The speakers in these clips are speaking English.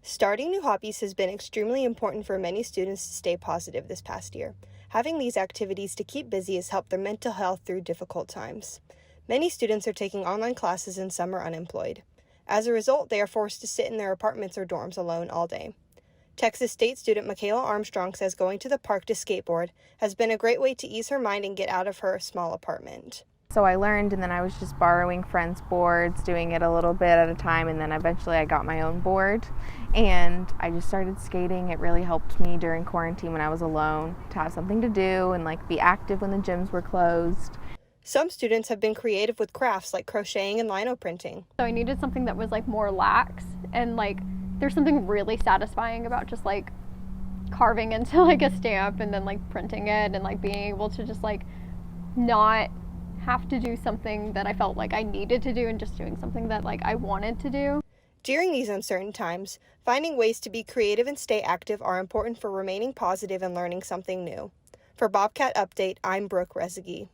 Starting new hobbies has been extremely important for many students to stay positive this past year. Having these activities to keep busy has helped their mental health through difficult times. Many students are taking online classes and some are unemployed. As a result, they are forced to sit in their apartments or dorms alone all day. Texas State student Michaela Armstrong says going to the park to skateboard has been a great way to ease her mind and get out of her small apartment. So I learned, and then I was just borrowing friends' boards, doing it a little bit at a time, and then eventually I got my own board and I just started skating. It really helped me during quarantine when I was alone to have something to do and be active when the gyms were closed. Some students have been creative with crafts like crocheting and lino printing. So I needed something that was more lax, and there's something really satisfying about just carving into a stamp and then printing it and being able to just not have to do something that I felt like I needed to do and just doing something that I wanted to do. During these uncertain times, finding ways to be creative and stay active are important for remaining positive and learning something new. For Bobcat Update, I'm Brooke Resseguie.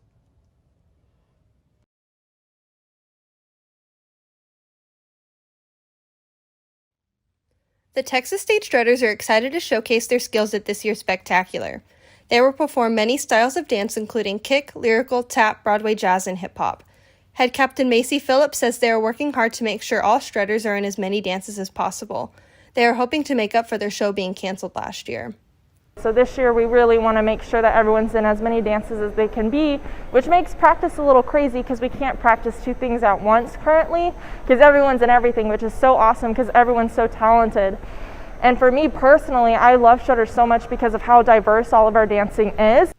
The Texas State Strutters are excited to showcase their skills at this year's spectacular. They will perform many styles of dance, including kick, lyrical, tap, Broadway jazz, and hip-hop. Head Captain Macy Phillips says they are working hard to make sure all Strutters are in as many dances as possible. They are hoping to make up for their show being canceled last year. So this year we really want to make sure that everyone's in as many dances as they can be, which makes practice a little crazy because we can't practice two things at once currently because everyone's in everything, which is so awesome because everyone's so talented. And for me personally, I love Strutters so much because of how diverse all of our dancing is.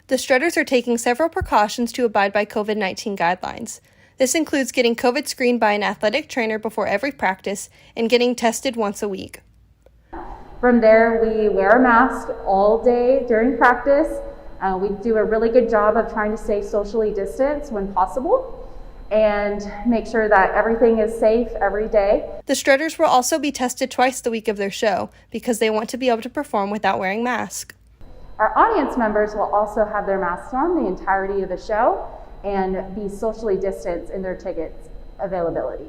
The Strutters are taking several precautions to abide by COVID-19 guidelines. This includes getting COVID screened by an athletic trainer before every practice and getting tested once a week. From there, we wear a mask all day during practice. We do a really good job of trying to stay socially distanced when possible and make sure that everything is safe every day. The Strutters will also be tested twice the week of their show because they want to be able to perform without wearing masks. Our audience members will also have their masks on the entirety of the show and be socially distanced in their tickets availability.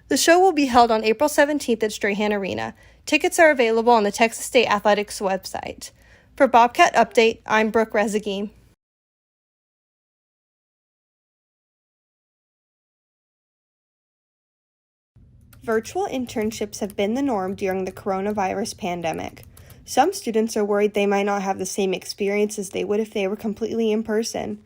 The show will be held on April 17th at Strahan Arena. Tickets are available on the Texas State Athletics website. For Bobcat Update, I'm Brooke Resseguie. Virtual internships have been the norm during the coronavirus pandemic. Some students are worried they might not have the same experience as they would if they were completely in person.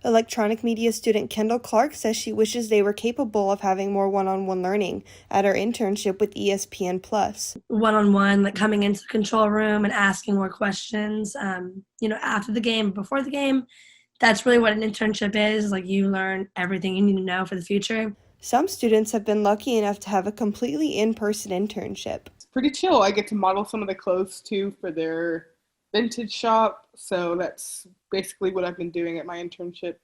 Electronic media student Kendall Clark says she wishes they were capable of having more one-on-one learning at her internship with ESPN+. One-on-one, coming into the control room and asking more questions, after the game, before the game. That's really what an internship is. You learn everything you need to know for the future. Some students have been lucky enough to have a completely in-person internship. It's pretty chill. I get to model some of the clothes too for their vintage shop, so that's basically what I've been doing at my internship.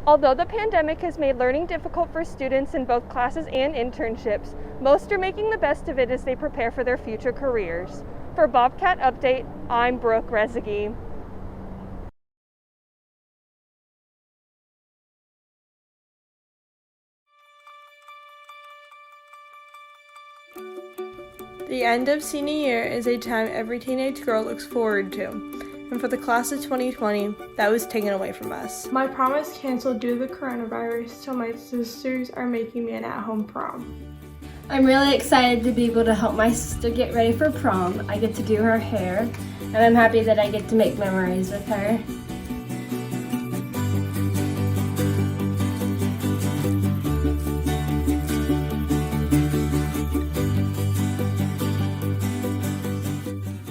Although the pandemic has made learning difficult for students in both classes and internships, most are making the best of it as they prepare for their future careers. For Bobcat Update, I'm Brooke Resseguie. The end of senior year is a time every teenage girl looks forward to, and for the class of 2020, that was taken away from us. My prom is canceled due to the coronavirus, so my sisters are making me an at-home prom. I'm really excited to be able to help my sister get ready for prom. I get to do her hair, and I'm happy that I get to make memories with her.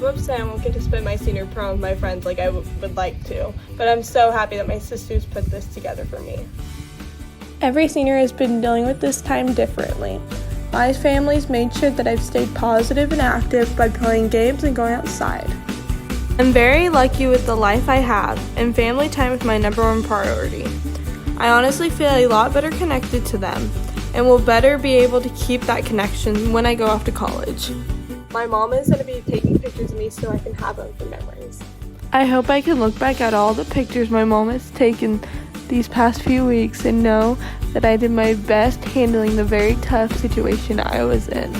I'm upset I won't get to spend my senior prom with my friends like I would like to, but I'm so happy that my sisters put this together for me. Every senior has been dealing with this time differently. My family's made sure that I've stayed positive and active by playing games and going outside. I'm very lucky with the life I have, and family time is my number one priority. I honestly feel a lot better connected to them, and will better be able to keep that connection when I go off to college. My mom is going to be taking pictures of me so I can have them for memories. I hope I can look back at all the pictures my mom has taken these past few weeks and know that I did my best handling the very tough situation I was in.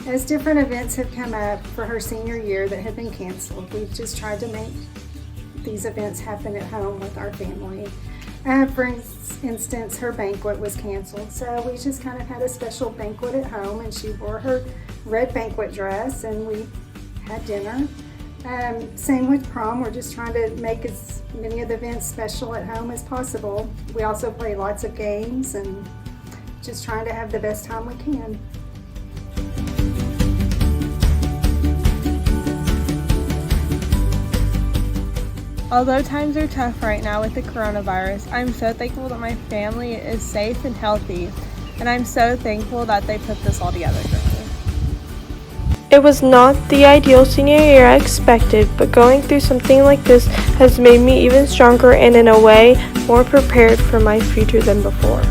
As different events have come up for her senior year that have been canceled, we've just tried to make these events happen at home with our family. For instance, her banquet was canceled, so we just kind of had a special banquet at home, and she wore her red banquet dress, and we had dinner. Same with prom. We're just trying to make as many of the events special at home as possible. We also play lots of games and just trying to have the best time we can. Although times are tough right now with the coronavirus, I'm so thankful that my family is safe and healthy, and I'm so thankful that they put this all together for me. It was not the ideal senior year I expected, but going through something like this has made me even stronger and in a way more prepared for my future than before.